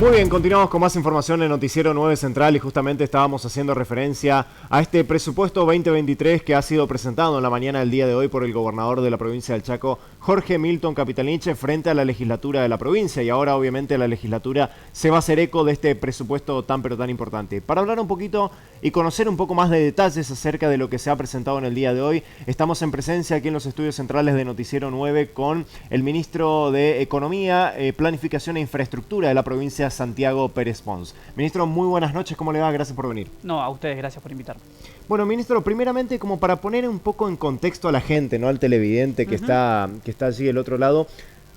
Muy bien, continuamos con más información en Noticiero 9 Central y justamente estábamos haciendo referencia a este presupuesto 2023 que ha sido presentado en la mañana del día de hoy por el gobernador de la provincia del Chaco, Jorge Milton Capitanich, frente a la legislatura de la provincia, y ahora obviamente la legislatura se va a hacer eco de este presupuesto tan pero tan importante. Para hablar un poquito y conocer un poco más de detalles acerca de lo que se ha presentado en el día de hoy, estamos en presencia aquí en los estudios centrales de Noticiero 9 con el ministro de Economía, Planificación e Infraestructura de la provincia, Santiago Pérez Pons. Ministro, muy buenas noches, ¿cómo le va? Gracias por venir. No, a ustedes, gracias por invitarme. Bueno, ministro, primeramente como para poner un poco en contexto a la gente, ¿no? Al televidente que está allí del otro lado,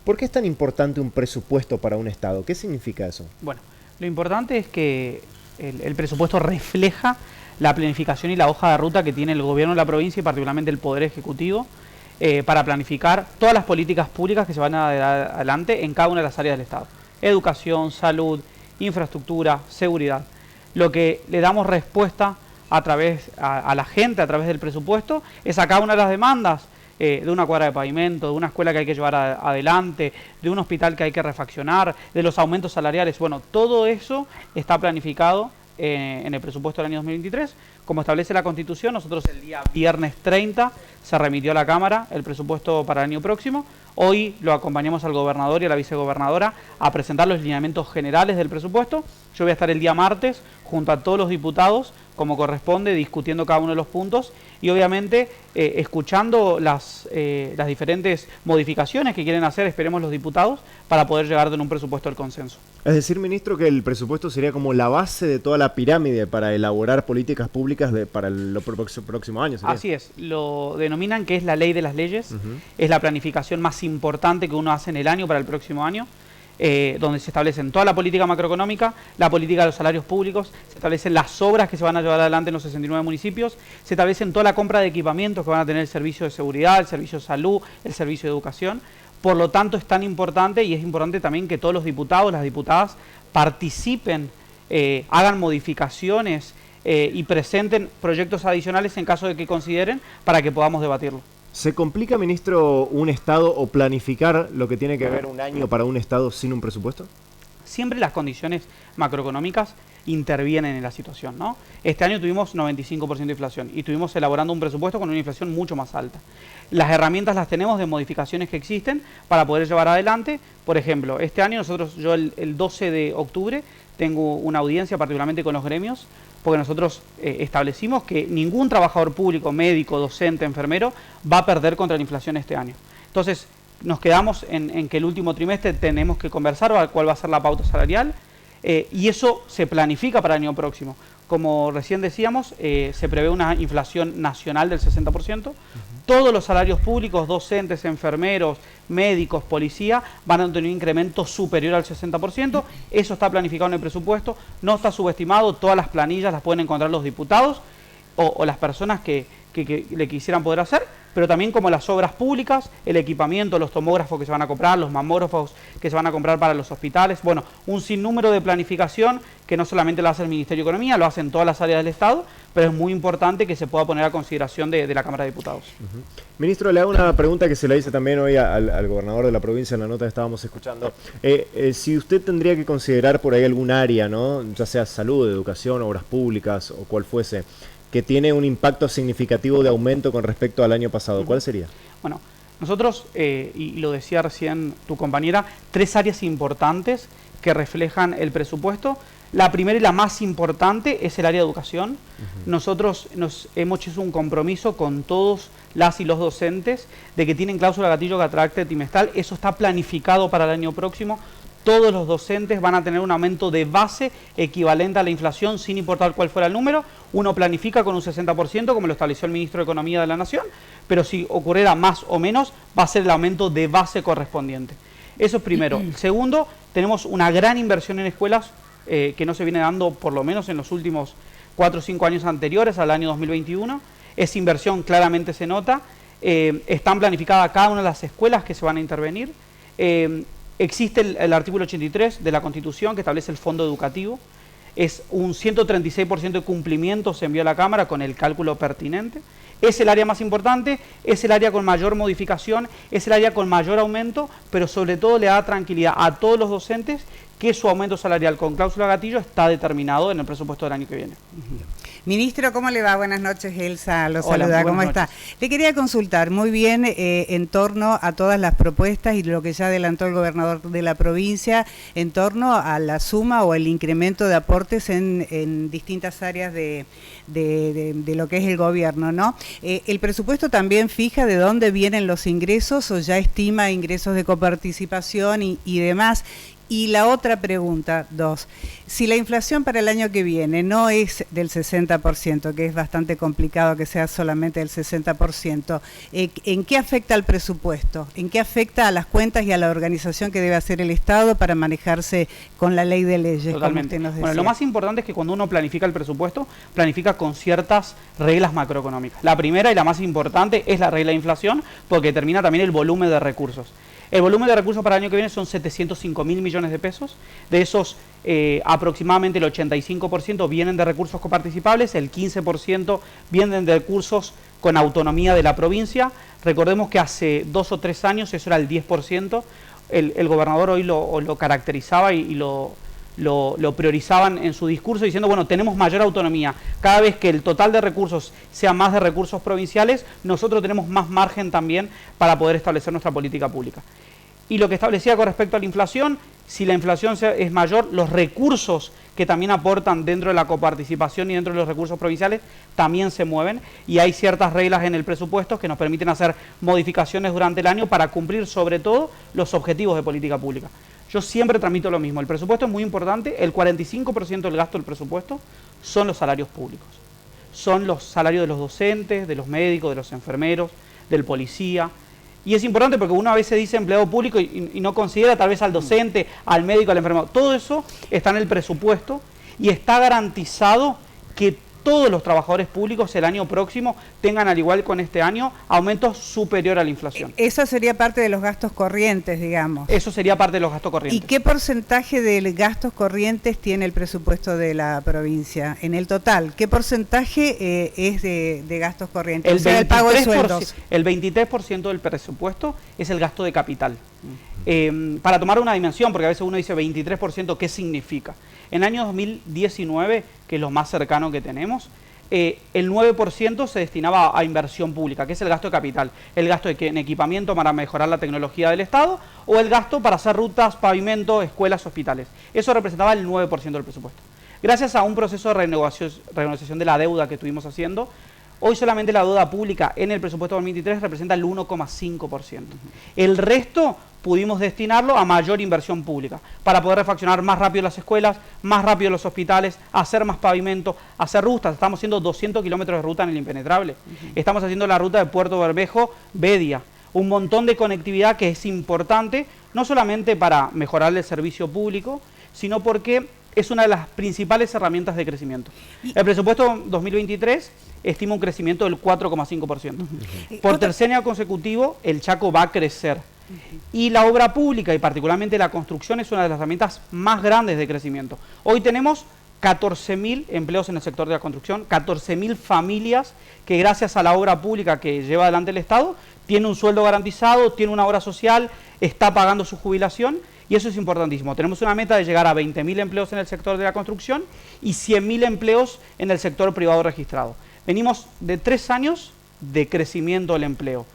¿por qué es tan importante un presupuesto para un Estado? ¿Qué significa eso? Bueno, lo importante es que el presupuesto refleja la planificación y la hoja de ruta que tiene el gobierno de la provincia y particularmente el Poder Ejecutivo para planificar todas las políticas públicas que se van a dar adelante en cada una de las áreas del Estado. Educación, salud, infraestructura, seguridad. Lo que le damos respuesta a la gente a través del presupuesto es a cada una de las demandas de una cuadra de pavimento, de una escuela que hay que llevar adelante, de un hospital que hay que refaccionar, de los aumentos salariales. Bueno, todo eso está planificado en el presupuesto del año 2023. Como establece la Constitución, nosotros el día viernes 30 se remitió a la Cámara el presupuesto para el año próximo. Hoy lo acompañamos al gobernador y a la vicegobernadora a presentar los lineamientos generales del presupuesto. Yo voy a estar el día martes junto a todos los diputados, como corresponde, discutiendo cada uno de los puntos y obviamente escuchando las diferentes modificaciones que quieren hacer, esperemos los diputados, para poder llegar a un presupuesto del consenso. Es decir, ministro, que el presupuesto sería como la base de toda la pirámide para elaborar políticas públicas para los próximos años. ¿Sería? Así es, lo denominan que es la ley de las leyes, es la planificación más importante que uno hace en el año para el próximo año. Donde se establecen toda la política macroeconómica, la política de los salarios públicos, se establecen las obras que se van a llevar adelante en los 69 municipios, se establecen toda la compra de equipamientos que van a tener el servicio de seguridad, el servicio de salud, el servicio de educación. Por lo tanto, es tan importante y es importante también que todos los diputados, las diputadas participen, hagan modificaciones y presenten proyectos adicionales en caso de que consideren para que podamos debatirlo. ¿Se complica, ministro, un Estado o planificar lo que tiene que ver un año para un Estado sin un presupuesto? Siempre las condiciones macroeconómicas intervienen en la situación, ¿no? Este año tuvimos 95% de inflación y estuvimos elaborando un presupuesto con una inflación mucho más alta. Las herramientas las tenemos de modificaciones que existen para poder llevar adelante. Por ejemplo, este año yo el 12 de octubre tengo una audiencia particularmente con los gremios, porque nosotros establecimos que ningún trabajador público, médico, docente, enfermero, va a perder contra la inflación este año. Entonces, nos quedamos en que el último trimestre tenemos que conversar cuál va a ser la pauta salarial, y eso se planifica para el año próximo. Como recién decíamos, se prevé una inflación nacional del 60%. Todos los salarios públicos, docentes, enfermeros, médicos, policía, van a tener un incremento superior al 60%. Eso está planificado en el presupuesto, no está subestimado. Todas las planillas las pueden encontrar los diputados o las personas que le quisieran poder hacer, pero también como las obras públicas, el equipamiento, los tomógrafos que se van a comprar, los mamógrafos que se van a comprar para los hospitales. Bueno, un sinnúmero de planificación que no solamente lo hace el Ministerio de Economía, lo hacen todas las áreas del Estado, pero es muy importante que se pueda poner a consideración de la Cámara de Diputados. Ministro, le hago una pregunta que se le hice también hoy al gobernador de la provincia en la nota que estábamos escuchando. Si usted tendría que considerar por ahí algún área, ¿no? Ya sea salud, educación, obras públicas o cual fuese, que tiene un impacto significativo de aumento con respecto al año pasado, ¿cuál sería? Bueno, nosotros, y lo decía recién tu compañera, 3 áreas importantes que reflejan el presupuesto. La primera y la más importante es el área de educación. Nosotros hemos hecho un compromiso con todos las y los docentes de que tienen cláusula gatillo de carácter trimestral. Eso está planificado para el año próximo. Todos los docentes van a tener un aumento de base equivalente a la inflación sin importar cuál fuera el número. Uno planifica con un 60%, como lo estableció el Ministro de Economía de la Nación, pero si ocurriera más o menos, va a ser el aumento de base correspondiente. Eso es primero. Segundo, tenemos una gran inversión en escuelas que no se viene dando por lo menos en los últimos 4 o 5 años anteriores al año 2021. Esa inversión claramente se nota. Están planificadas cada una de las escuelas que se van a intervenir. Existe el artículo 83 de la Constitución que establece el fondo educativo. es un 136% de cumplimiento, se envió a la Cámara con el cálculo pertinente. Es el área más importante, es el área con mayor modificación, es el área con mayor aumento, pero sobre todo le da tranquilidad a todos los docentes que su aumento salarial con cláusula gatillo está determinado en el presupuesto del año que viene. Ministro, ¿cómo le va? Buenas noches, Elsa, lo saluda, ¿cómo está? Le quería consultar muy bien en torno a todas las propuestas y lo que ya adelantó el gobernador de la provincia en torno a la suma o el incremento de aportes en distintas áreas de lo que es el gobierno, ¿no? ¿El presupuesto también fija de dónde vienen los ingresos o ya estima ingresos de coparticipación y demás? Y la otra pregunta, 2, si la inflación para el año que viene no es del 60%, que es bastante complicado que sea solamente del 60%, ¿en qué afecta al presupuesto? ¿En qué afecta a las cuentas y a la organización que debe hacer el Estado para manejarse con la ley de leyes? Totalmente. Como usted nos decía. Bueno, lo más importante es que cuando uno planifica el presupuesto, planifica con ciertas reglas macroeconómicas. La primera y la más importante es la regla de inflación, porque determina también el volumen de recursos. El volumen de recursos para el año que viene son 705.000 millones de pesos. De esos, aproximadamente el 85% vienen de recursos coparticipables, el 15% vienen de recursos con autonomía de la provincia. Recordemos que hace 2 o 3 años eso era el 10%. El gobernador hoy lo caracterizaba y lo priorizaban en su discurso diciendo, bueno, tenemos mayor autonomía. Cada vez que el total de recursos sea más de recursos provinciales, nosotros tenemos más margen también para poder establecer nuestra política pública. Y lo que establecía con respecto a la inflación, si la inflación es mayor, los recursos que también aportan dentro de la coparticipación y dentro de los recursos provinciales también se mueven, y hay ciertas reglas en el presupuesto que nos permiten hacer modificaciones durante el año para cumplir sobre todo los objetivos de política pública. Yo siempre transmito lo mismo, el presupuesto es muy importante, el 45% del gasto del presupuesto son los salarios públicos, son los salarios de los docentes, de los médicos, de los enfermeros, del policía. Y es importante porque uno a veces dice empleado público y no considera tal vez al docente, al médico, al enfermero. Todo eso está en el presupuesto y está garantizado que todos los trabajadores públicos el año próximo tengan, al igual con este año, aumentos superior a la inflación. Eso sería parte de los gastos corrientes, digamos. Eso sería parte de los gastos corrientes. ¿Y qué porcentaje de gastos corrientes tiene el presupuesto de la provincia en el total? ¿Qué porcentaje es de gastos corrientes? El pago de sueldos. El 23% del presupuesto es el gasto de capital. Para tomar una dimensión, porque a veces uno dice 23%, ¿qué significa? En el año 2019, que es lo más cercano que tenemos, el 9% se destinaba a inversión pública, que es el gasto de capital, el gasto en equipamiento para mejorar la tecnología del Estado o el gasto para hacer rutas, pavimento, escuelas, hospitales. Eso representaba el 9% del presupuesto. Gracias a un proceso de renegociación de la deuda que estuvimos haciendo, hoy solamente la deuda pública en el presupuesto 2023 representa el 1,5%. El resto pudimos destinarlo a mayor inversión pública, para poder refaccionar más rápido las escuelas, más rápido los hospitales, hacer más pavimento, hacer rutas. Estamos haciendo 200 kilómetros de ruta en el impenetrable. Estamos haciendo la ruta de Puerto Bermejo-Bedia. Un montón de conectividad que es importante, no solamente para mejorar el servicio público, sino porque es una de las principales herramientas de crecimiento. El presupuesto 2023 estima un crecimiento del 4,5%. Por tercer año consecutivo, el Chaco va a crecer. Y la obra pública, y particularmente la construcción, es una de las herramientas más grandes de crecimiento. Hoy tenemos 14.000 empleos en el sector de la construcción, 14.000 familias que gracias a la obra pública que lleva adelante el Estado, tiene un sueldo garantizado, tiene una obra social, está pagando su jubilación, y eso es importantísimo. Tenemos una meta de llegar a 20.000 empleos en el sector de la construcción y 100.000 empleos en el sector privado registrado. Venimos de 3 años de crecimiento del empleo.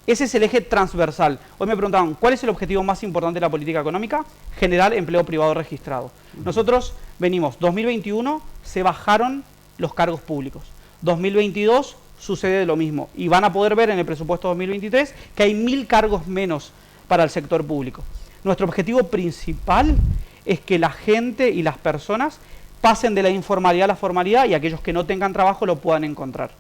Ese es el eje transversal. Hoy me preguntaban, ¿cuál es el objetivo más importante de la política económica? Generar empleo privado registrado. Nosotros venimos, 2021 se bajaron los cargos públicos. 2022 sucede lo mismo. Y van a poder ver en el presupuesto 2023 que hay 1.000 cargos menos para el sector público. Nuestro objetivo principal es que la gente y las personas pasen de la informalidad a la formalidad y aquellos que no tengan trabajo lo puedan encontrar.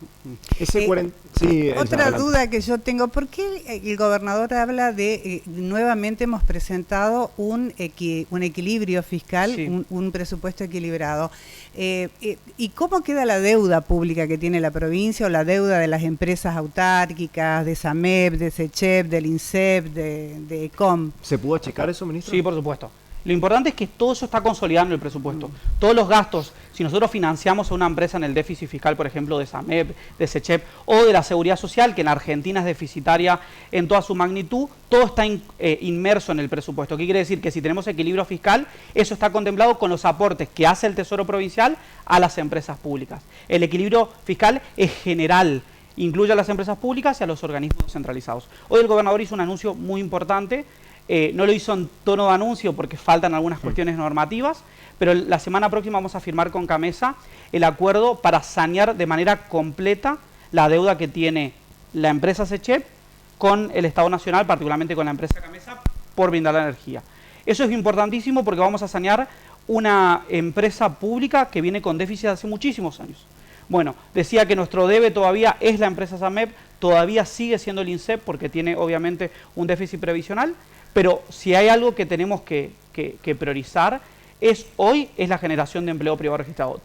Otra duda que yo tengo, ¿por qué el gobernador habla de, nuevamente hemos presentado un equilibrio fiscal, sí, un presupuesto equilibrado? ¿Y cómo queda la deuda pública que tiene la provincia o la deuda de las empresas autárquicas, de SAMEP, de SECHEP, del INSEP, de ECOM? ¿Se pudo checar eso, ministro? Sí, por supuesto. Lo importante es que todo eso está consolidado en el presupuesto. Todos los gastos, si nosotros financiamos a una empresa en el déficit fiscal, por ejemplo, de SAMEP, de SECHEP o de la Seguridad Social, que en Argentina es deficitaria en toda su magnitud, todo está inmerso en el presupuesto. ¿Qué quiere decir? Que si tenemos equilibrio fiscal, eso está contemplado con los aportes que hace el Tesoro Provincial a las empresas públicas. El equilibrio fiscal es general, incluye a las empresas públicas y a los organismos descentralizados. Hoy el gobernador hizo un anuncio muy importante. No lo hizo en tono de anuncio porque faltan algunas cuestiones normativas, pero la semana próxima vamos a firmar con CAMESA el acuerdo para sanear de manera completa la deuda que tiene la empresa SECHEP con el Estado Nacional, particularmente con la empresa CAMESA, por brindar la energía. Eso es importantísimo porque vamos a sanear una empresa pública que viene con déficit hace muchísimos años. Bueno, decía que nuestro debe todavía es la empresa SAMEP, todavía sigue siendo el INSEP porque tiene obviamente un déficit previsional, pero si hay algo que tenemos que priorizar hoy es la generación de empleo privado registrado.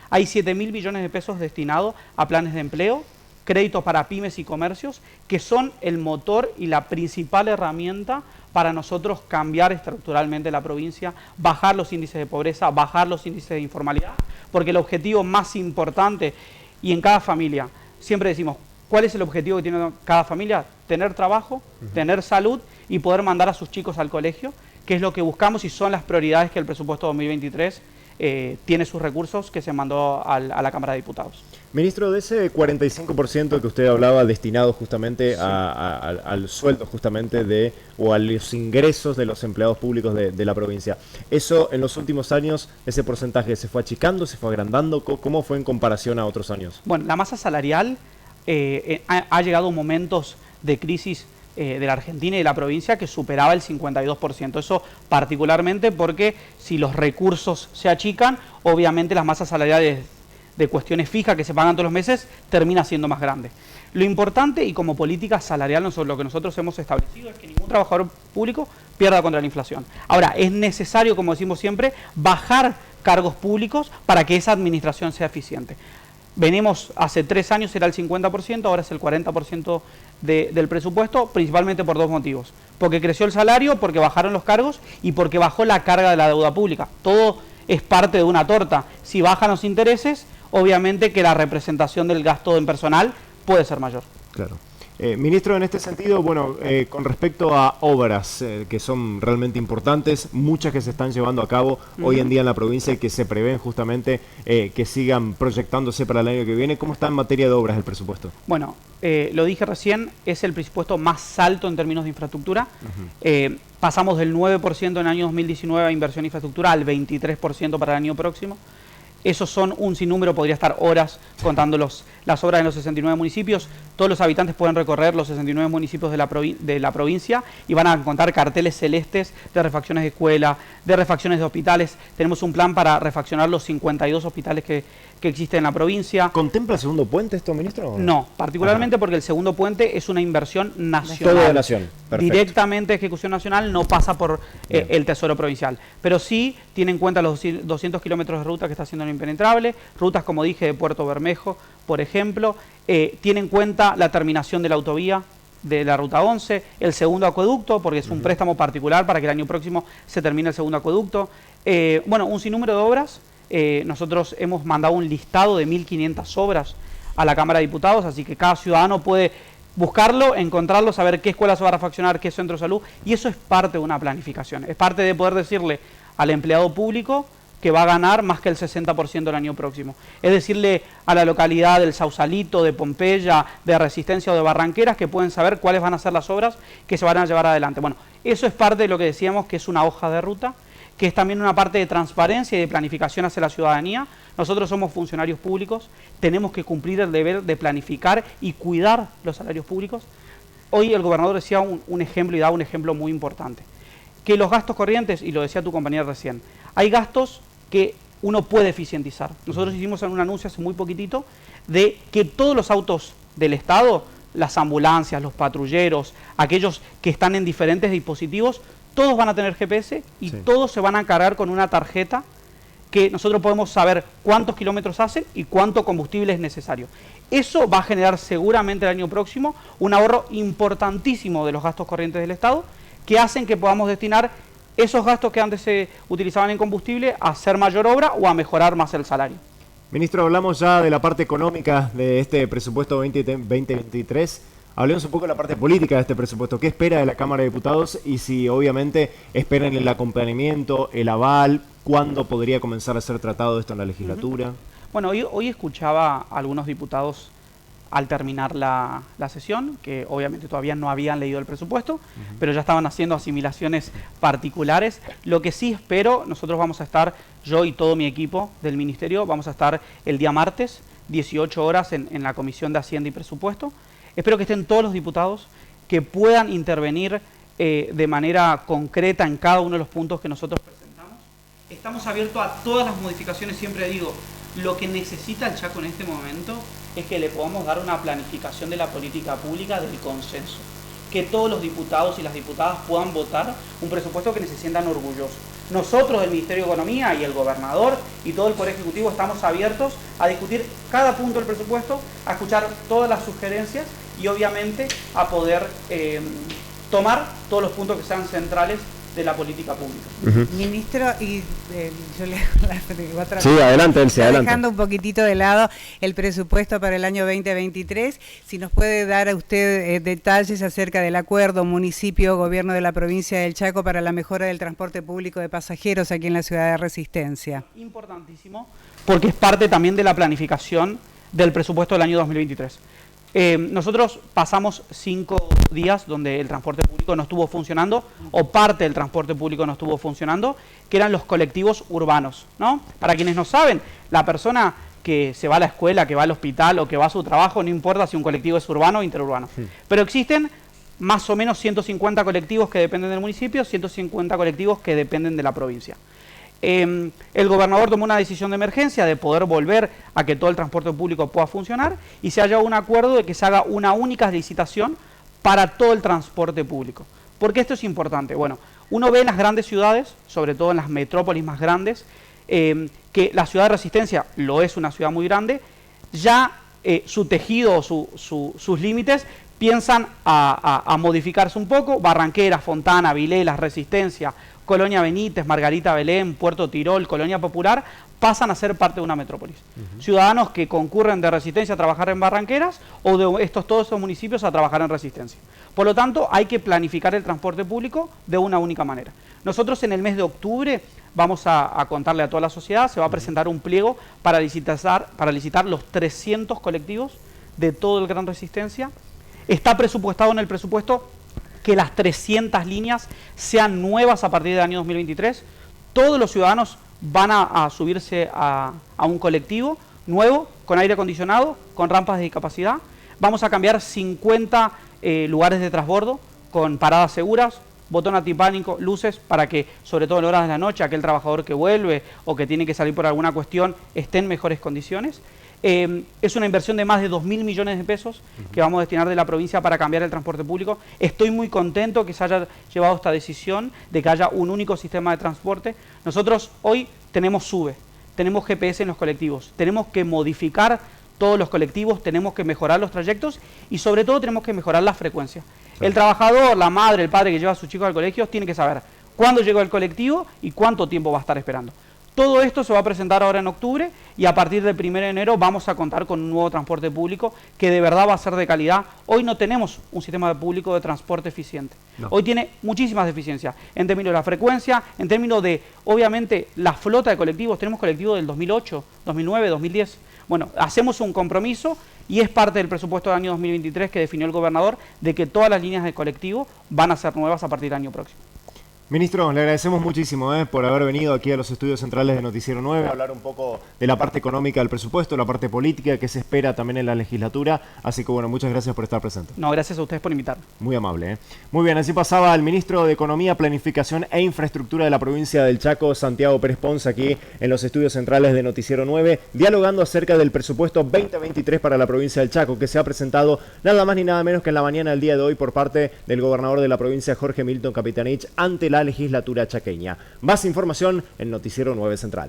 Hay 7.000 billones de pesos destinados a planes de empleo, créditos para pymes y comercios, que son el motor y la principal herramienta para nosotros cambiar estructuralmente la provincia, bajar los índices de pobreza, bajar los índices de informalidad, porque el objetivo más importante, y en cada familia, siempre decimos, ¿cuál es el objetivo que tiene cada familia? Tener trabajo, tener salud y poder mandar a sus chicos al colegio, que es lo que buscamos y son las prioridades que el presupuesto 2023 tiene sus recursos que se mandó a la Cámara de Diputados. Ministro, de ese 45% que usted hablaba destinado justamente al sueldo justamente o a los ingresos de los empleados públicos de la provincia, ¿eso en los últimos años, ese porcentaje se fue achicando, se fue agrandando? ¿Cómo fue en comparación a otros años? Bueno, la masa salarial ha llegado a momentos de crisis de la Argentina y de la provincia que superaba el 52%. Eso particularmente porque si los recursos se achican, obviamente las masas salariales de cuestiones fijas que se pagan todos los meses termina siendo más grande. Lo importante y como política salarial lo que nosotros hemos establecido es que ningún trabajador público pierda contra la inflación. Ahora, es necesario, como decimos siempre, bajar cargos públicos para que esa administración sea eficiente. Venimos, hace 3 años era el 50%, ahora es el 40% del presupuesto, principalmente por 2 motivos. Porque creció el salario, porque bajaron los cargos y porque bajó la carga de la deuda pública. Todo es parte de una torta. Si bajan los intereses, obviamente que la representación del gasto en personal puede ser mayor. Claro. Ministro, en este sentido, bueno, con respecto a obras que son realmente importantes, muchas que se están llevando a cabo hoy en día en la provincia y que se prevén justamente que sigan proyectándose para el año que viene, ¿cómo está en materia de obras el presupuesto? Bueno, lo dije recién, es el presupuesto más alto en términos de infraestructura. Pasamos del 9% en el año 2019 a inversión en infraestructura al 23% para el año próximo. Esos son un sinnúmero, podría estar horas contando las obras en los 69 municipios. Todos los habitantes pueden recorrer los 69 municipios de la provincia y van a encontrar carteles celestes de refacciones de escuela, de refacciones de hospitales. Tenemos un plan para refaccionar los 52 hospitales que existen en la provincia. ¿Contempla el segundo puente esto, ministro? No, particularmente porque el segundo puente es una inversión nacional. Todo de nación. Perfecto. Directamente ejecución nacional, no pasa por el Tesoro Provincial. Pero sí tiene en cuenta los 200 kilómetros de ruta que está haciendo en Impenetrable, rutas, como dije, de Puerto Bermejo, por ejemplo. Tiene en cuenta la terminación de la autovía de la Ruta 11, el segundo acueducto, porque es un préstamo particular para que el año próximo se termine el segundo acueducto. Bueno, un sinnúmero de obras. Nosotros hemos mandado un listado de 1.500 obras a la Cámara de Diputados, así que cada ciudadano puede buscarlo, encontrarlo, saber qué escuela se va a refaccionar, qué centro de salud, y eso es parte de una planificación, es parte de poder decirle al empleado público que va a ganar más que el 60% el año próximo. Es decirle a la localidad del Sausalito, de Pompeya, de Resistencia o de Barranqueras que pueden saber cuáles van a ser las obras que se van a llevar adelante. Bueno, eso es parte de lo que decíamos que es una hoja de ruta, que es también una parte de transparencia y de planificación hacia la ciudadanía. Nosotros somos funcionarios públicos, tenemos que cumplir el deber de planificar y cuidar los salarios públicos. Hoy el gobernador decía un ejemplo y daba un ejemplo muy importante, que los gastos corrientes, y lo decía tu compañera recién, hay gastos que uno puede eficientizar. Nosotros hicimos un anuncio hace muy poquitito de que todos los autos del Estado, las ambulancias, los patrulleros, aquellos que están en diferentes dispositivos, todos van a tener GPS y todos se van a cargar con una tarjeta que nosotros podemos saber cuántos kilómetros hacen y cuánto combustible es necesario. Eso va a generar seguramente el año próximo un ahorro importantísimo de los gastos corrientes del Estado, que hacen que podamos destinar esos gastos que antes se utilizaban en combustible a hacer mayor obra o a mejorar más el salario. Ministro, hablamos ya de la parte económica de este presupuesto 2023. Hablemos un poco de la parte política de este presupuesto. ¿Qué espera de la Cámara de Diputados? Y si obviamente esperan el acompañamiento, el aval, ¿cuándo podría comenzar a ser tratado esto en la legislatura? Bueno, hoy escuchaba a algunos diputados al terminar la sesión, que obviamente todavía no habían leído el presupuesto, pero ya estaban haciendo asimilaciones particulares. Lo que sí espero, nosotros vamos a estar, yo y todo mi equipo del Ministerio, vamos a estar el día martes, 18 horas en la Comisión de Hacienda y Presupuesto. Espero que estén todos los diputados, que puedan intervenir de manera concreta en cada uno de los puntos que nosotros presentamos. Estamos abiertos a todas las modificaciones, siempre digo, lo que necesita el Chaco en este momento es que le podamos dar una planificación de la política pública del consenso. Que todos los diputados y las diputadas puedan votar un presupuesto que se sientan orgullosos. Nosotros del Ministerio de Economía y el gobernador y todo el Poder Ejecutivo estamos abiertos a discutir cada punto del presupuesto, a escuchar todas las sugerencias y obviamente a poder tomar todos los puntos que sean centrales de la política pública. Ministro, y yo le otra Sí, adelante, Elsie, adelante. Dejando un poquitito de lado el presupuesto para el año 2023, si nos puede dar a usted detalles acerca del acuerdo municipio-gobierno de la provincia del Chaco para la mejora del transporte público de pasajeros aquí en la ciudad de Resistencia. Importantísimo, porque es parte también de la planificación del presupuesto del año 2023. Nosotros pasamos 5 días donde el transporte público no estuvo funcionando, o parte del transporte público no estuvo funcionando, que eran los colectivos urbanos, ¿no? Para quienes no saben, la persona que se va a la escuela, que va al hospital o que va a su trabajo, no importa si un colectivo es urbano o interurbano. Sí. Pero existen más o menos 150 colectivos que dependen del municipio, 150 colectivos que dependen de la provincia. El gobernador tomó una decisión de emergencia de poder volver a que todo el transporte público pueda funcionar y se ha llegado a un acuerdo de que se haga una única licitación para todo el transporte público. ¿Por qué esto es importante? Bueno, uno ve en las grandes ciudades, sobre todo en las metrópolis más grandes, que la ciudad de Resistencia lo es una ciudad muy grande, ya su tejido, sus límites piensan a modificarse un poco. Barranqueras, Fontana, Vilelas, Resistencia, Colonia Benítez, Margarita Belén, Puerto Tirol, Colonia Popular, pasan a ser parte de una metrópolis. Ciudadanos que concurren de Resistencia a trabajar en Barranqueras o de todos estos municipios a trabajar en Resistencia. Por lo tanto, hay que planificar el transporte público de una única manera. Nosotros en el mes de octubre vamos a contarle a toda la sociedad, se va a presentar un pliego para licitar los 300 colectivos de todo el Gran Resistencia. Está presupuestado en el presupuesto que las 300 líneas sean nuevas a partir del año 2023. Todos los ciudadanos van a subirse a un colectivo nuevo, con aire acondicionado, con rampas de discapacidad. Vamos a cambiar 50 lugares de transbordo con paradas seguras, botón antipánico, luces, para que, sobre todo en horas de la noche, aquel trabajador que vuelve o que tiene que salir por alguna cuestión esté en mejores condiciones. Es una inversión de más de 2.000 millones de pesos que vamos a destinar de la provincia para cambiar el transporte público. Estoy muy contento que se haya llevado esta decisión de que haya un único sistema de transporte. Nosotros hoy tenemos SUBE, tenemos GPS en los colectivos, tenemos que modificar todos los colectivos, tenemos que mejorar los trayectos y sobre todo tenemos que mejorar la frecuencia. El trabajador, la madre, el padre que lleva a sus chicos al colegio tiene que saber cuándo llegó el colectivo y cuánto tiempo va a estar esperando. Todo esto se va a presentar ahora en octubre y a partir del 1 de enero vamos a contar con un nuevo transporte público que de verdad va a ser de calidad. Hoy no tenemos un sistema público de transporte eficiente. No. Hoy tiene muchísimas deficiencias en términos de la frecuencia, en términos de, obviamente, la flota de colectivos. Tenemos colectivos del 2008, 2009, 2010. Bueno, hacemos un compromiso y es parte del presupuesto del año 2023 que definió el gobernador de que todas las líneas de colectivo van a ser nuevas a partir del año próximo. Ministro, le agradecemos muchísimo por haber venido aquí a los estudios centrales de Noticiero 9, a hablar un poco de la parte económica del presupuesto, la parte política que se espera también en la legislatura. Así que bueno, muchas gracias por estar presente. No, gracias a ustedes por invitarme. Muy amable. Muy bien, así pasaba el ministro de Economía, Planificación e Infraestructura de la provincia del Chaco, Santiago Pérez Pons, aquí en los estudios centrales de Noticiero 9, dialogando acerca del presupuesto 2023 para la provincia del Chaco, que se ha presentado nada más ni nada menos que en la mañana del día de hoy por parte del gobernador de la provincia, Jorge Milton Capitanich, ante la legislatura chaqueña. Más información en Noticiero 9 Central.